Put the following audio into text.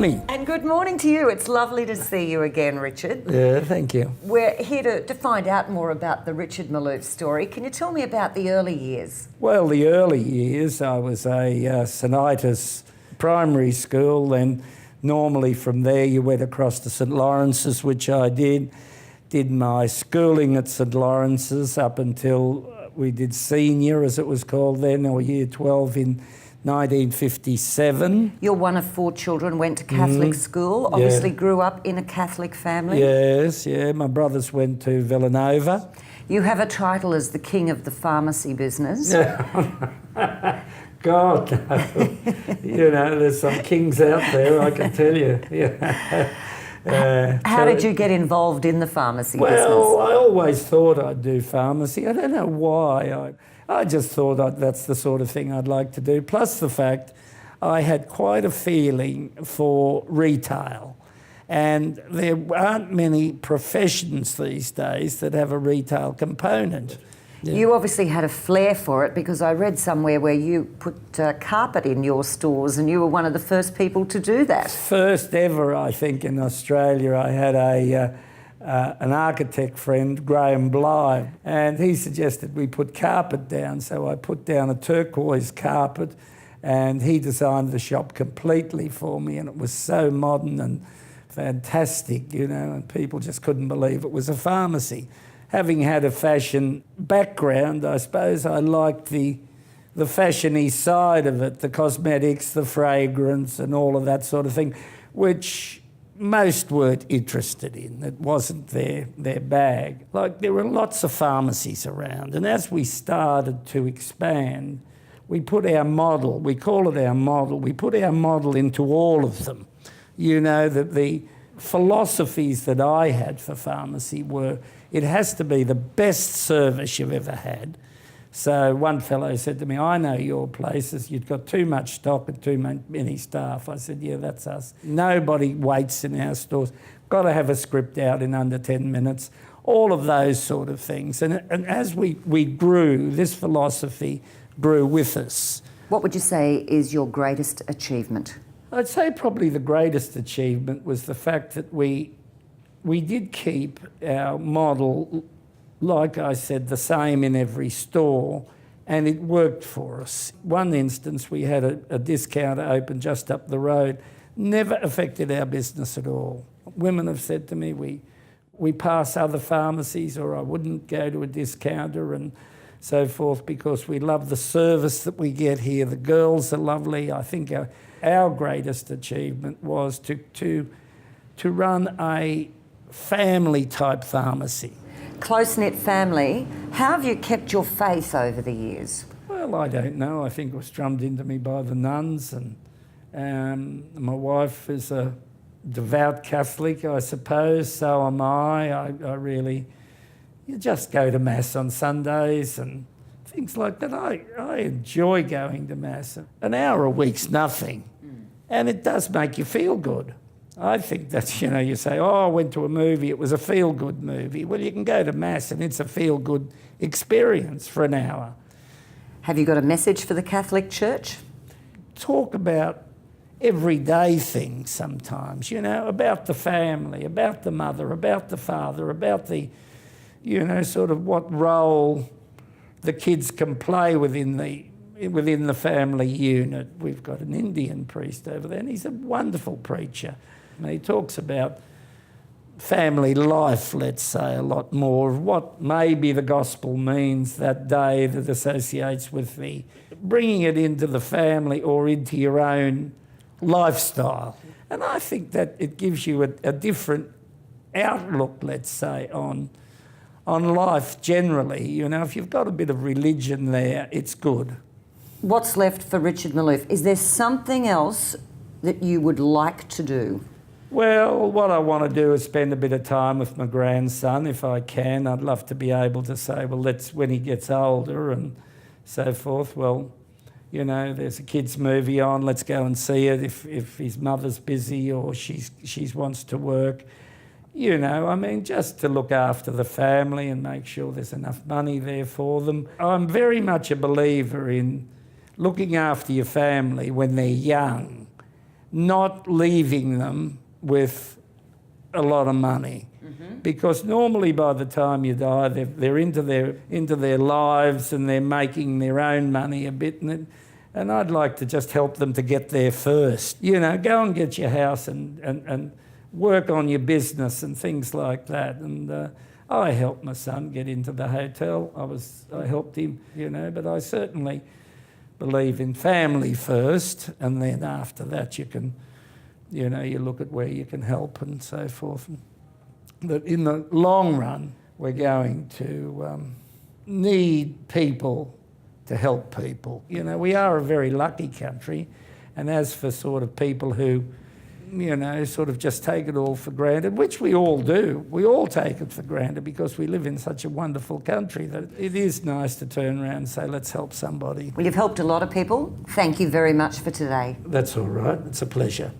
morning. And good morning to you. It's lovely to see you again, Richard. Yeah, thank you. We're here to find out more about the Richard Malouf story. Can you tell me about the early years? Well, the early years, I was a Sinitas primary school, then normally from there you went across to St Lawrence's, which I did. Did my schooling at St Lawrence's up until we did senior, as it was called then, or year 12 in 1957. You're one of 4 children, went to Catholic school, obviously grew up in a Catholic family. Yes, yeah. My brothers went to Villanova. You have a title as the king of the pharmacy business. God, no. You know, there's some kings out there, I can tell you. Yeah. How did you get involved in the pharmacy business? Well, I always thought I'd do pharmacy. I don't know why. I just thought that's the sort of thing I'd like to do. Plus the fact I had quite a feeling for retail. And there aren't many professions these days that have a retail component. Yeah. You obviously had a flair for it, because I read somewhere where you put carpet in your stores and you were one of the first people to do that. First ever, I think, in Australia. I had an architect friend, Graham Bly, and he suggested we put carpet down. So I put down a turquoise carpet and he designed the shop completely for me, and it was so modern and fantastic, you know, and people just couldn't believe it was a pharmacy. Having had a fashion background, I suppose I liked the fashion-y side of it, the cosmetics, the fragrance and all of that sort of thing, which most weren't interested in. It wasn't their bag. Like, there were lots of pharmacies around, and as we started to expand, we put our model, we call it our model, we put our model into all of them. You know, that the philosophies that I had for pharmacy were, it has to be the best service you've ever had. So one fellow said to me, I know your places, you've got too much stock and too many staff. I said, yeah, that's us. Nobody waits in our stores. Got to have a script out in under 10 minutes. All of those sort of things. And as we grew, this philosophy grew with us. What would you say is your greatest achievement? I'd say probably the greatest achievement was the fact that we did keep our model, like I said, the same in every store, and it worked for us. One instance, we had a discounter open just up the road, never affected our business at all. Women have said to me, we pass other pharmacies, or I wouldn't go to a discounter and so forth, because we love the service that we get here. The girls are lovely. I think our greatest achievement was to run a family-type pharmacy. Close-knit family. How have you kept your faith over the years? Well, I don't know. I think it was drummed into me by the nuns, and my wife is a devout Catholic, I suppose. So am I. You just go to Mass on Sundays and things like that. I enjoy going to Mass. An hour a week's nothing. And it does make you feel good. I think that, you know, you say, oh, I went to a movie, it was a feel-good movie. Well, you can go to Mass and it's a feel-good experience for an hour. Have you got a message for the Catholic Church? Talk about everyday things sometimes, you know, about the family, about the mother, about the father, about the, you know, sort of what role the kids can play within the family unit. We've got an Indian priest over there, and he's a wonderful preacher. And he talks about family life, let's say, a lot more of what maybe the gospel means that day, that associates with the bringing it into the family or into your own lifestyle. And I think that it gives you a different outlook, let's say, on life generally. You know, if you've got a bit of religion there, it's good. What's left for Richard Malouf? Is there something else that you would like to do? Well, what I want to do is spend a bit of time with my grandson, if I can. I'd love to be able to say, well, let's, when he gets older and so forth, well, you know, there's a kids' movie on, let's go and see it if his mother's busy or she wants to work. You know, I mean, just to look after the family and make sure there's enough money there for them. I'm very much a believer in looking after your family when they're young, not leaving them with a lot of money. Because normally by the time you die, they're into their lives and they're making their own money a bit. And I'd like to just help them to get there first. You know, go and get your house and work on your business and things like that. And I helped my son get into the hotel. I helped him, you know, but I certainly believe in family first, and then after that you can, you know, you look at where you can help and so forth. That in the long run, we're going to need people to help people. You know, we are a very lucky country, and as for sort of people who, you know, sort of just take it all for granted, which we all do. We all take it for granted because we live in such a wonderful country that it is nice to turn around and say, let's help somebody. Well, you've helped a lot of people. Thank you very much for today. That's all right. It's a pleasure.